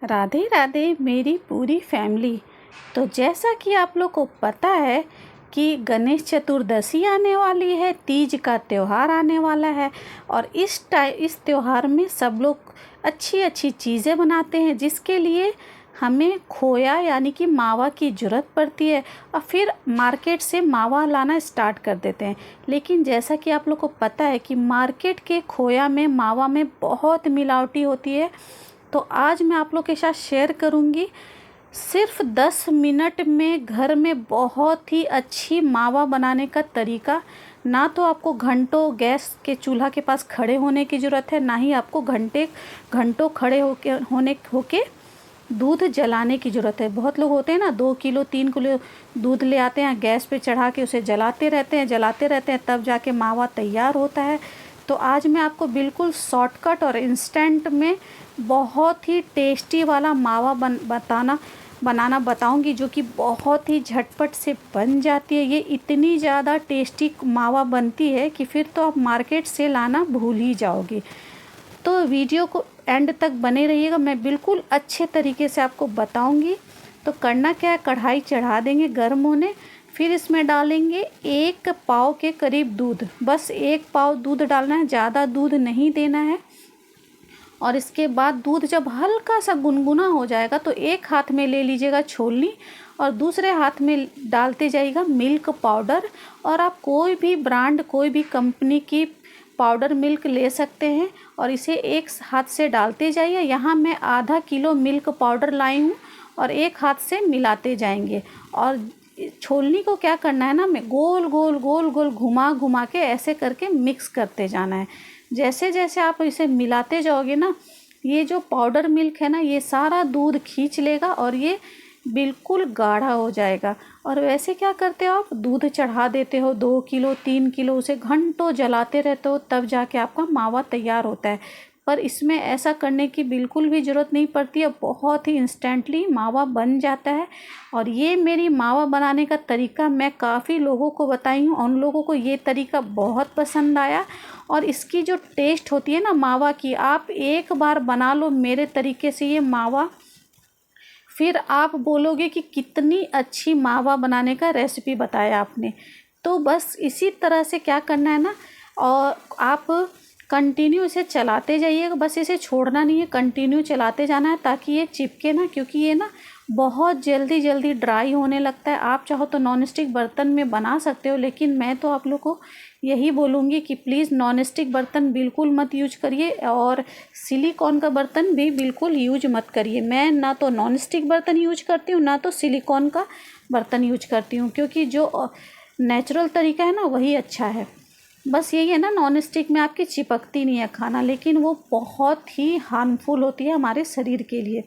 राधे राधे मेरी पूरी फैमिली। तो जैसा कि आप लोग को पता है कि गणेश चतुर्दशी आने वाली है, तीज का त्यौहार आने वाला है और इस त्यौहार में सब लोग अच्छी अच्छी चीज़ें बनाते हैं जिसके लिए हमें खोया यानी कि मावा की ज़रूरत पड़ती है और फिर मार्केट से मावा लाना स्टार्ट कर देते हैं। लेकिन जैसा कि आप लोग को पता है कि मार्केट के खोया में मावा में बहुत मिलावटी होती है। तो आज मैं आप लोग के साथ शेयर करूंगी सिर्फ 10 मिनट में घर में बहुत ही अच्छी मावा बनाने का तरीका। ना तो आपको घंटों गैस के चूल्हा के पास खड़े होने की ज़रूरत है, ना ही आपको घंटों खड़े होके दूध जलाने की ज़रूरत है। बहुत लोग होते हैं ना 2 किलो 3 किलो दूध ले आते हैं, गैस पे चढ़ा के उसे जलाते रहते हैं तब जाके मावा तैयार होता है। तो आज मैं आपको बिल्कुल शॉर्टकट और इंस्टेंट में बहुत ही टेस्टी वाला मावा बनाना बताऊंगी, जो कि बहुत ही झटपट से बन जाती है। ये इतनी ज़्यादा टेस्टी मावा बनती है कि फिर तो आप मार्केट से लाना भूल ही जाओगे। तो वीडियो को एंड तक बने रहिएगा, मैं बिल्कुल अच्छे तरीके से आपको बताऊंगी। तो करना क्या है, कढ़ाई चढ़ा देंगे गर्म होने, फिर इसमें डालेंगे 1 पाव के करीब दूध। बस 1 पाव दूध डालना है, ज़्यादा दूध नहीं देना है। और इसके बाद दूध जब हल्का सा गुनगुना हो जाएगा तो एक हाथ में ले लीजिएगा छोलनी और दूसरे हाथ में डालते जाइएगा मिल्क पाउडर। और आप कोई भी ब्रांड, कोई भी कंपनी की पाउडर मिल्क ले सकते हैं और इसे एक हाथ से डालते जाइए। यहाँ मैं आधा किलो मिल्क पाउडर लाई हूँ और एक हाथ से मिलाते जाएंगे। और छोलनी को क्या करना है ना, मैं गोल गोल घुमा के ऐसे करके मिक्स करते जाना है। जैसे जैसे आप इसे मिलाते जाओगे ना, ये जो पाउडर मिल्क है ना, ये सारा दूध खींच लेगा और ये बिल्कुल गाढ़ा हो जाएगा। और वैसे क्या करते हो, आप दूध चढ़ा देते हो 2 किलो 3 किलो, उसे घंटों जलाते रहते हो, तब जाके आपका मावा तैयार होता है। पर इसमें ऐसा करने की बिल्कुल भी ज़रूरत नहीं पड़ती है, बहुत ही इंस्टेंटली मावा बन जाता है। और ये मेरी मावा बनाने का तरीका मैं काफ़ी लोगों को बताई हूँ, उन लोगों को ये तरीका बहुत पसंद आया। और इसकी जो टेस्ट होती है ना मावा की, आप एक बार बना लो मेरे तरीके से ये मावा, फिर आप बोलोगे कि कितनी अच्छी मावा बनाने का रेसिपी बताया आपने। तो बस इसी तरह से क्या करना है ना, और आप कंटिन्यू इसे चलाते जाइएगा, बस इसे छोड़ना नहीं है, कंटिन्यू चलाते जाना है ताकि ये चिपके ना, क्योंकि ये ना बहुत जल्दी ड्राई होने लगता है। आप चाहो तो नॉन स्टिक बर्तन में बना सकते हो, लेकिन मैं तो आप लोग को यही बोलूँगी कि प्लीज़ नॉन स्टिक बर्तन बिल्कुल मत यूज करिए और सिलिकॉन का बर्तन भी बिल्कुल यूज मत करिए। मैं ना तो नॉन स्टिक बर्तन यूज करती हूँ, ना तो सिलिकॉन का बर्तन यूज करती हूँ, क्योंकि जो नेचुरल तरीका है ना वही अच्छा है। बस यही है ना, नॉन स्टिक में आपकी चिपकती नहीं है खाना, लेकिन वो बहुत ही हार्मफुल होती है हमारे शरीर के लिए।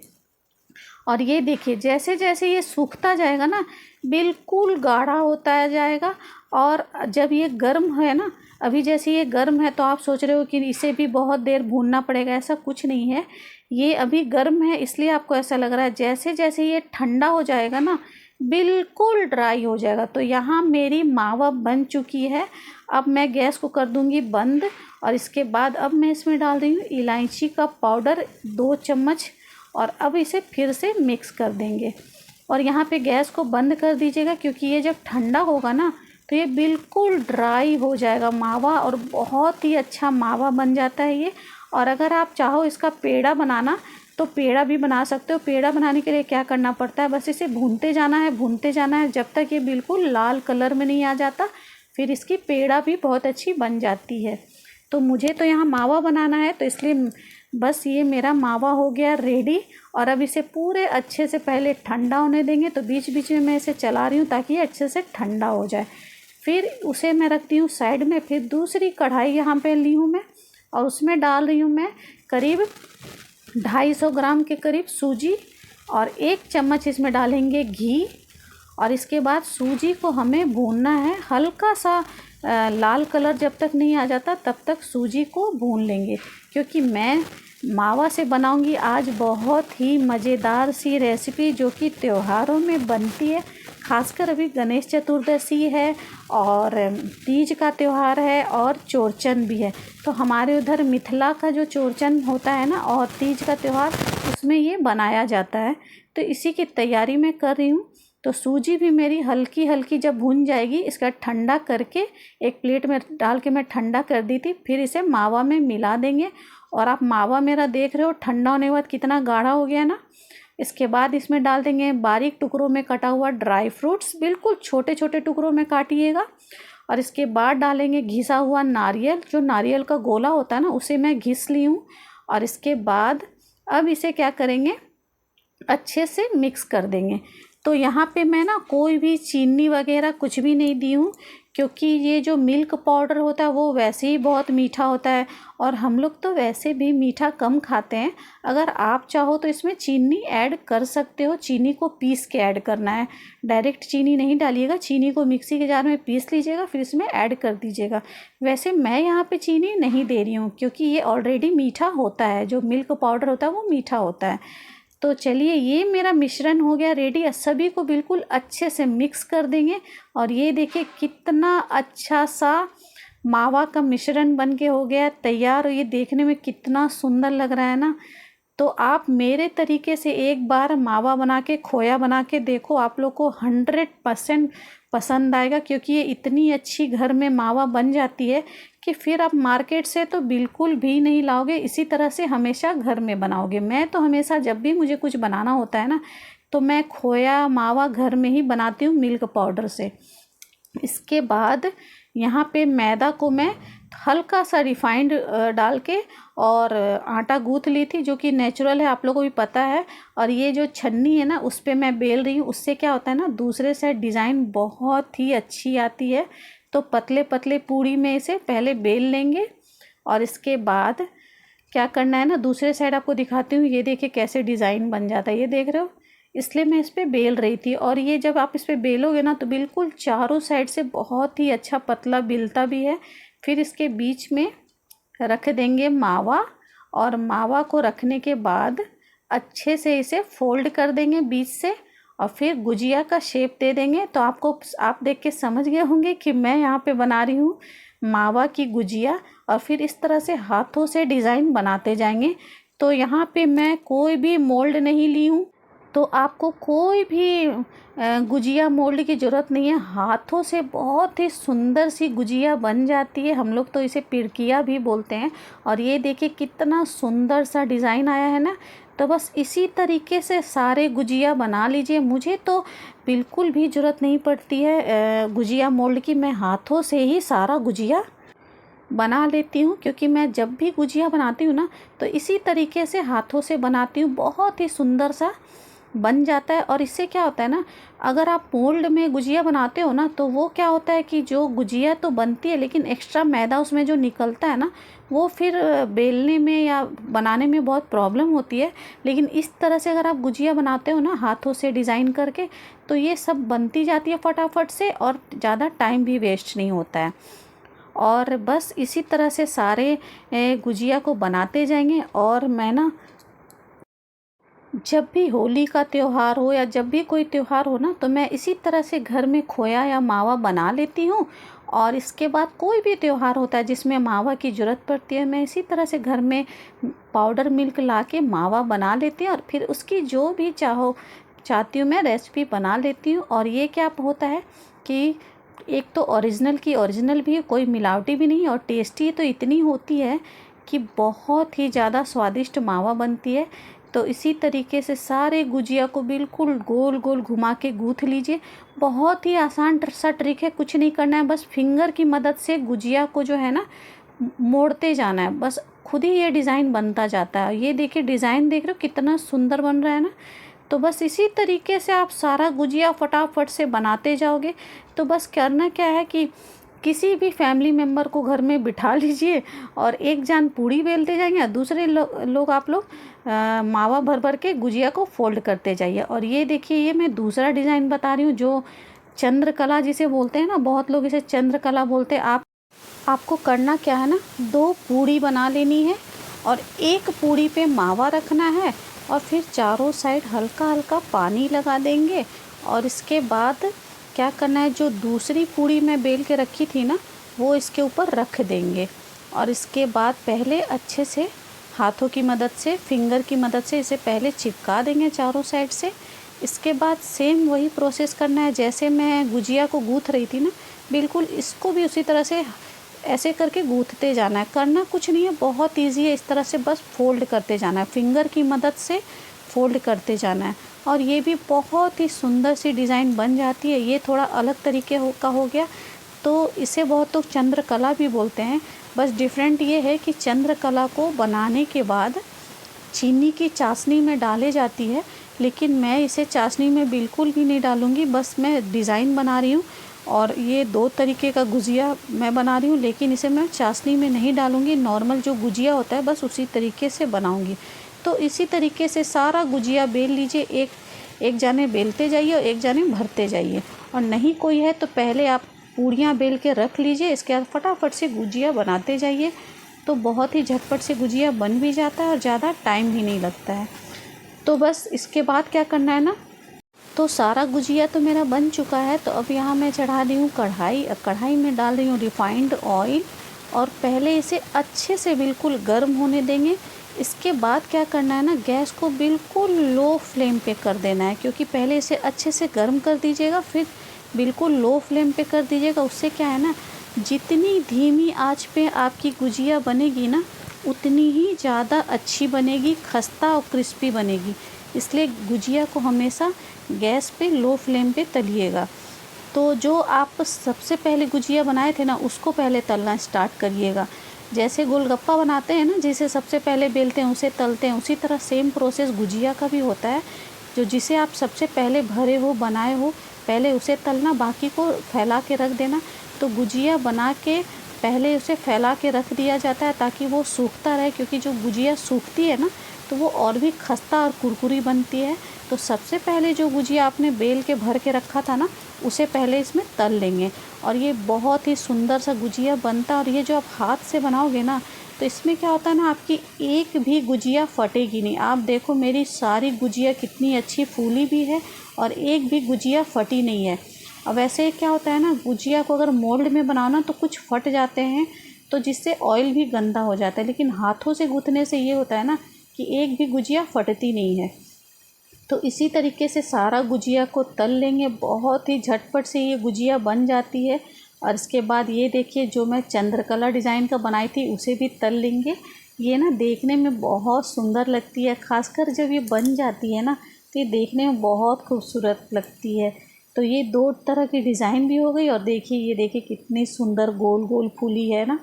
और ये देखिए जैसे जैसे ये सूखता जाएगा ना, बिल्कुल गाढ़ा होता जाएगा। और जब ये गर्म है ना, अभी जैसे ये गर्म है तो आप सोच रहे हो कि इसे भी बहुत देर भूनना पड़ेगा, ऐसा कुछ नहीं है। ये अभी गर्म है इसलिए आपको ऐसा लग रहा है, जैसे जैसे ये ठंडा हो जाएगा ना बिल्कुल ड्राई हो जाएगा। तो यहाँ मेरी मावा बन चुकी है। अब मैं गैस को कर दूँगी बंद और इसके बाद अब मैं इसमें डाल रही हूँ इलायची का पाउडर 2 चम्मच और अब इसे फिर से मिक्स कर देंगे। और यहाँ पे गैस को बंद कर दीजिएगा, क्योंकि ये जब ठंडा होगा ना तो ये बिल्कुल ड्राई हो जाएगा मावा और बहुत ही अच्छा मावा बन जाता है ये। और अगर आप चाहो इसका पेड़ा बनाना तो पेड़ा भी बना सकते हो। पेड़ा बनाने के लिए क्या करना पड़ता है, बस इसे भूनते जाना है जब तक ये बिल्कुल लाल कलर में नहीं आ जाता, फिर इसकी पेड़ा भी बहुत अच्छी बन जाती है। तो मुझे तो यहाँ मावा बनाना है, तो इसलिए बस ये मेरा मावा हो गया रेडी। और अब इसे पूरे अच्छे से पहले ठंडा होने देंगे, तो बीच बीच में मैं इसे चला रही हूँ ताकि ये अच्छे से ठंडा हो जाए। फिर उसे मैं रखती हूँ साइड में। फिर दूसरी कढ़ाई यहाँ पे ली हूँ मैं और उसमें डाल रही हूँ मैं करीब 250 ग्राम के करीब सूजी और 1 चम्मच इसमें डालेंगे घी। और इसके बाद सूजी को हमें भूनना है, हल्का सा लाल कलर जब तक नहीं आ जाता तब तक सूजी को भून लेंगे, क्योंकि मैं मावा से बनाऊंगी आज बहुत ही मज़ेदार सी रेसिपी जो कि त्योहारों में बनती है। खासकर अभी गणेश चतुर्दशी है और तीज का त्यौहार है और चौरचन भी है। तो हमारे उधर मिथिला का जो चौरचन होता है ना और तीज का त्यौहार, उसमें ये बनाया जाता है। तो इसी की तैयारी मैं कर रही हूँ। तो सूजी भी मेरी हल्की हल्की जब भुन जाएगी, इसका ठंडा करके एक प्लेट में डाल के मैं ठंडा कर दी थी, फिर इसे मावा में मिला देंगे। और आप मावा मेरा देख रहे हो ठंडा होने के बाद कितना गाढ़ा हो गया ना। इसके बाद इसमें डाल देंगे बारीक टुकड़ों में कटा हुआ ड्राई फ्रूट्स, बिल्कुल छोटे छोटे टुकड़ों में काटिएगा। और इसके बाद डालेंगे घिसा हुआ नारियल, जो नारियल का गोला होता है ना, उसे मैं घिस ली हूँ। और इसके बाद अब इसे क्या करेंगे, अच्छे से मिक्स कर देंगे। तो यहाँ पे मैं ना कोई भी चीनी वगैरह कुछ भी नहीं दी हूँ, क्योंकि ये जो मिल्क पाउडर होता है वो वैसे ही बहुत मीठा होता है, और हम लोग तो वैसे भी मीठा कम खाते हैं। अगर आप चाहो तो इसमें चीनी ऐड कर सकते हो, चीनी को पीस के ऐड करना है, डायरेक्ट चीनी नहीं डालिएगा। चीनी को मिक्सी के जार में पीस लीजिएगा, फिर इसमें ऐड कर दीजिएगा। वैसे मैं यहाँ पे चीनी नहीं दे रही हूँ, क्योंकि ये ऑलरेडी मीठा होता है, जो मिल्क पाउडर होता है वो मीठा होता है। तो चलिए, ये मेरा मिश्रण हो गया रेडी। सभी को बिल्कुल अच्छे से मिक्स कर देंगे। और ये देखिए कितना अच्छा सा मावा का मिश्रण बन के हो गया तैयार। और ये देखने में कितना सुंदर लग रहा है ना। तो आप मेरे तरीके से एक बार मावा बना के, खोया बना के देखो, आप लोग को 100% पसंद आएगा। क्योंकि ये इतनी अच्छी घर में मावा बन जाती है कि फिर आप मार्केट से तो बिल्कुल भी नहीं लाओगे, इसी तरह से हमेशा घर में बनाओगे। मैं तो हमेशा जब भी मुझे कुछ बनाना होता है ना, तो मैं खोया मावा घर में ही बनाती हूँ मिल्क पाउडर से। इसके बाद यहाँ पे मैदा को मैं हल्का सा रिफाइंड डाल के और आटा गूँथ ली थी, जो कि नेचुरल है, आप लोगों को भी पता है। और ये जो छन्नी है ना, उस पर मैं बेल रही हूँ। उससे क्या होता है ना, दूसरे साइड डिज़ाइन बहुत ही अच्छी आती है। तो पतले पतले पूड़ी में इसे पहले बेल लेंगे। और इसके बाद क्या करना है ना, दूसरे साइड आपको दिखाती हूँ। ये देखिए कैसे डिज़ाइन बन जाता है, ये देख रहे हो, इसलिए मैं इस पर बेल रही थी। और ये जब आप इस पर बेलोगे ना, तो बिल्कुल चारों साइड से बहुत ही अच्छा पतला बिलता भी है। फिर इसके बीच में रख देंगे मावा। और मावा को रखने के बाद अच्छे से इसे फोल्ड कर देंगे बीच से, और फिर गुजिया का शेप दे देंगे। तो आप देख के समझ गए होंगे कि मैं यहाँ पे बना रही हूँ मावा की गुजिया। और फिर इस तरह से हाथों से डिज़ाइन बनाते जाएंगे। तो यहाँ पे मैं कोई भी मोल्ड नहीं ली हूँ, तो आपको कोई भी गुजिया मोल्ड की ज़रूरत नहीं है। हाथों से बहुत ही सुंदर सी गुजिया बन जाती है। हम लोग तो इसे पिड़किया भी बोलते हैं। और ये देखिए कितना सुंदर सा डिज़ाइन आया है ना। तो बस इसी तरीके से सारे गुजिया बना लीजिए। मुझे तो बिल्कुल भी ज़रूरत नहीं पड़ती है गुजिया मोल्ड की, मैं हाथों से ही सारा गुजिया बना लेती हूँ। क्योंकि मैं जब भी गुजिया बनाती हूँ ना, तो इसी तरीके से हाथों से बनाती हूँ, बहुत ही सुंदर सा बन जाता है। और इससे क्या होता है ना, अगर आप मोल्ड में गुजिया बनाते हो ना, तो वो क्या होता है कि जो गुजिया तो बनती है, लेकिन एक्स्ट्रा मैदा उसमें जो निकलता है ना, वो फिर बेलने में या बनाने में बहुत प्रॉब्लम होती है। लेकिन इस तरह से अगर आप गुजिया बनाते हो ना हाथों से डिज़ाइन करके, तो ये सब बनती जाती है फटाफट से, और ज़्यादा टाइम भी वेस्ट नहीं होता है। और बस इसी तरह से सारे गुजिया को बनाते जाएंगे। और मैं ना जब भी होली का त्यौहार हो या जब भी कोई त्यौहार हो ना, तो मैं इसी तरह से घर में खोया या मावा बना लेती हूँ। और इसके बाद कोई भी त्यौहार होता है जिसमें मावा की ज़रूरत पड़ती है, मैं इसी तरह से घर में पाउडर मिल्क ला के मावा बना लेती हूँ। और फिर उसकी जो भी चाहती हूँ मैं रेसिपी बना लेती हूँ। और ये क्या होता है कि एक तो ओरिजिनल भी, कोई मिलावटी भी नहीं, और टेस्टी तो इतनी होती है कि बहुत ही ज़्यादा स्वादिष्ट मावा बनती है। तो इसी तरीके से सारे गुजिया को बिल्कुल गोल गोल घुमा के गूँथ लीजिए। बहुत ही आसान सा ट्रिक है, कुछ नहीं करना है, बस फिंगर की मदद से गुजिया को जो है ना मोड़ते जाना है, बस खुद ही ये डिज़ाइन बनता जाता है। ये देखिए डिज़ाइन देख रहे हो कितना सुंदर बन रहा है ना। तो बस इसी तरीके से आप सारा गुजिया फटाफट से बनाते जाओगे। तो बस करना क्या है कि किसी भी फैमिली मेम्बर को घर में बिठा लीजिए, और एक जान पूड़ी बेलते जाएंगे, दूसरे लोग आप लोग मावा भर भर के गुजिया को फोल्ड करते जाइए। और ये देखिए, ये मैं दूसरा डिज़ाइन बता रही हूँ, जो चंद्रकला जिसे बोलते हैं ना, बहुत लोग इसे चंद्रकला बोलते हैं। आपको करना क्या है ना, 2 पूड़ी बना लेनी है, और एक पूड़ी पे मावा रखना है, और फिर चारों साइड हल्का हल्का पानी लगा देंगे। और इसके बाद क्या करना है, जो दूसरी पूड़ी मैं बेल के रखी थी ना, वो इसके ऊपर रख देंगे। और इसके बाद पहले अच्छे से हाथों की मदद से, फिंगर की मदद से इसे पहले चिपका देंगे चारों साइड से। इसके बाद सेम वही प्रोसेस करना है जैसे मैं गुजिया को गूँथ रही थी ना, बिल्कुल इसको भी उसी तरह से ऐसे करके गूँथते जाना है। करना कुछ नहीं है, बहुत ईजी है। इस तरह से बस फोल्ड करते जाना है, फिंगर की मदद से फोल्ड करते जाना है। और ये भी बहुत ही सुंदर सी डिज़ाइन बन जाती है। ये थोड़ा अलग तरीके का हो गया, तो इसे बहुत लोग चंद्रकला भी बोलते हैं। बस डिफरेंट ये है कि चंद्रकला को बनाने के बाद चीनी की चाशनी में डाले जाती है, लेकिन मैं इसे चाशनी में बिल्कुल भी नहीं डालूँगी। बस मैं डिज़ाइन बना रही हूँ और ये 2 तरीके का गुजिया मैं बना रही हूँ, लेकिन इसे मैं चाशनी में नहीं डालूँगी। नॉर्मल जो गुजिया होता है बस उसी तरीके से बनाऊँगी। तो इसी तरीके से सारा गुजिया बेल लीजिए। एक जाने बेलते जाइए और एक जाने भरते जाइए। और नहीं कोई है तो पहले आप पूड़ियाँ बेल के रख लीजिए, इसके बाद फटाफट से गुजिया बनाते जाइए। तो बहुत ही झटपट से गुजिया बन भी जाता है और ज़्यादा टाइम भी नहीं लगता है। तो बस इसके बाद क्या करना है ना, तो सारा गुजिया तो मेरा बन चुका है। तो अब यहाँ मैं चढ़ा दी हूँ कढ़ाई। कढ़ाई में डाल रही हूँ रिफाइंड ऑयल और पहले इसे अच्छे से बिल्कुल गर्म होने देंगे। इसके बाद क्या करना है ना, गैस को बिल्कुल लो फ्लेम पे कर देना है, क्योंकि पहले इसे अच्छे से गर्म कर दीजिएगा, फिर बिल्कुल लो फ्लेम पे कर दीजिएगा। उससे क्या है ना, जितनी धीमी आंच पे आपकी गुजिया बनेगी ना, उतनी ही ज़्यादा अच्छी बनेगी, खस्ता और क्रिस्पी बनेगी। इसलिए गुजिया को हमेशा गैस पे लो फ्लेम पे तलिएगा। तो जो आप सबसे पहले गुजिया बनाए थे ना, उसको पहले तलना स्टार्ट करिएगा। जैसे गोलगप्पा बनाते हैं ना, जिसे सबसे पहले बेलते हैं उसे तलते हैं, उसी तरह सेम प्रोसेस गुजिया का भी होता है। जो जिसे आप सबसे पहले भरे हो, बनाए हो, पहले उसे तलना, बाकी को फैला के रख देना। तो गुजिया बना के पहले उसे फैला के रख दिया जाता है ताकि वो सूखता रहे, क्योंकि जो गुजिया सूखती है ना तो वो और भी खस्ता और कुरकुरी बनती है। तो सबसे पहले जो गुजिया आपने बेल के भर के रखा था ना, उसे पहले इसमें तल लेंगे और ये बहुत ही सुंदर सा गुजिया बनता है। और ये जो आप हाथ से बनाओगे ना, तो इसमें क्या होता है ना, आपकी एक भी गुजिया फटेगी नहीं। आप देखो मेरी सारी गुजिया कितनी अच्छी फूली भी है और एक भी गुजिया फटी नहीं है। अब वैसे क्या होता है ना, गुजिया को अगर मोल्ड में बनाओ ना तो कुछ फट जाते हैं, तो जिससे ऑयल भी गंदा हो जाता है। लेकिन हाथों से गूँथने से ये होता है ना कि एक भी गुजिया फटती नहीं है। तो इसी तरीके से सारा गुजिया को तल लेंगे। बहुत ही झटपट से ये गुजिया बन जाती है। और इसके बाद ये देखिए, जो मैं चंद्रकला डिज़ाइन का बनाई थी उसे भी तल लेंगे। ये ना देखने में बहुत सुंदर लगती है, खासकर जब ये बन जाती है ना तो ये देखने में बहुत खूबसूरत लगती है। तो ये 2 तरह की डिज़ाइन भी हो गई। और देखिए, ये देखिए कितनी सुंदर गोल गोल फूली है ना,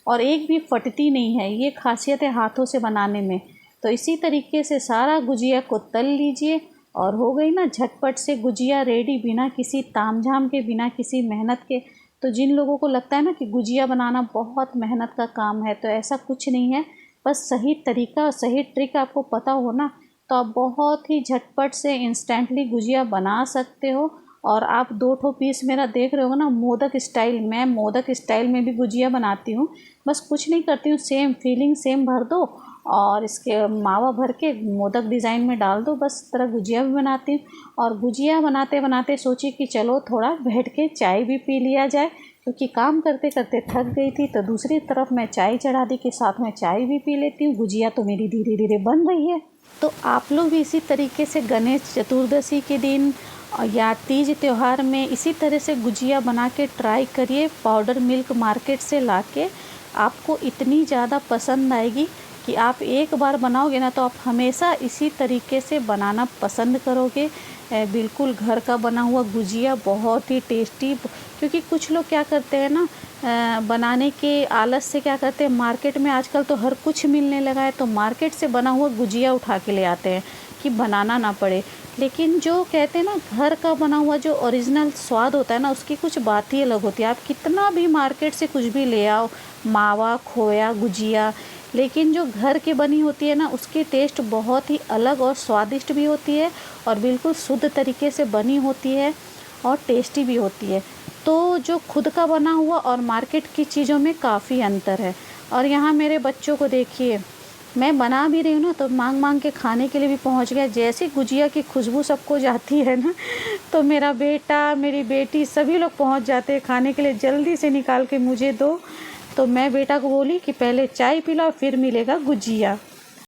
और एक भी फटती नहीं है। ये खासियत है हाथों से बनाने में। तो इसी तरीके से सारा गुजिया को तल लीजिए और हो गई ना झटपट से गुजिया रेडी, बिना किसी तामझाम के, बिना किसी मेहनत के। तो जिन लोगों को लगता है ना कि गुजिया बनाना बहुत मेहनत का काम है, तो ऐसा कुछ नहीं है। बस सही तरीका और सही ट्रिक आपको पता हो ना, तो आप बहुत ही झटपट से इंस्टेंटली गुजिया बना सकते हो। और आप 2 ठो पीस मेरा देख रहे हो ना, मोदक स्टाइल। मैं मोदक स्टाइल में भी गुजिया बनाती हूँ। बस कुछ नहीं करती हूँ, सेम फीलिंग सेम भर दो और इसके मावा भर के मोदक डिज़ाइन में डाल दो, बस इस तरह गुजिया भी बनाती हूँ। और गुजिया बनाते बनाते सोची कि चलो थोड़ा बैठ के चाय भी पी लिया जाए, क्योंकि काम करते करते थक गई थी। तो दूसरी तरफ मैं चाय चढ़ा दी कि साथ में चाय भी पी लेती हूँ। गुजिया तो मेरी धीरे धीरे बन रही है। तो आप लोग भी इसी तरीके से गणेश चतुर्दशी के दिन या तीज त्यौहार में इसी तरह से गुजिया बना के ट्राई करिए। पाउडर मिल्क मार्केट से लाके आपको इतनी ज़्यादा पसंद आएगी कि आप एक बार बनाओगे ना तो आप हमेशा इसी तरीके से बनाना पसंद करोगे। बिल्कुल घर का बना हुआ गुजिया बहुत ही टेस्टी। क्योंकि कुछ लोग क्या करते हैं ना, बनाने के आलस से क्या करते हैं, मार्केट में आजकल तो हर कुछ मिलने लगा है, तो मार्केट से बना हुआ गुजिया उठा के ले आते हैं कि बनाना ना पड़े। लेकिन जो कहते हैं ना, घर का बना हुआ जो ओरिजिनल स्वाद होता है ना, उसकी कुछ बात ही अलग होती है। आप कितना भी मार्केट से कुछ भी ले आओ, मावा, खोया, गुजिया, लेकिन जो घर की बनी होती है ना, उसकी टेस्ट बहुत ही अलग और स्वादिष्ट भी होती है और बिल्कुल शुद्ध तरीके से बनी होती है और टेस्टी भी होती है। तो जो खुद का बना हुआ और मार्केट की चीज़ों में काफ़ी अंतर है। और यहाँ मेरे बच्चों को देखिए, मैं बना भी रही हूँ ना तो मांग मांग के खाने के लिए भी पहुँच गया। जैसे गुजिया की खुशबू सबको जाती है ना, तो मेरा बेटा, मेरी बेटी, सभी लोग पहुँच जाते हैं खाने के लिए, जल्दी से निकाल के मुझे दो। तो मैं बेटा को बोली कि पहले चाय पिलाओ फिर मिलेगा गुजिया।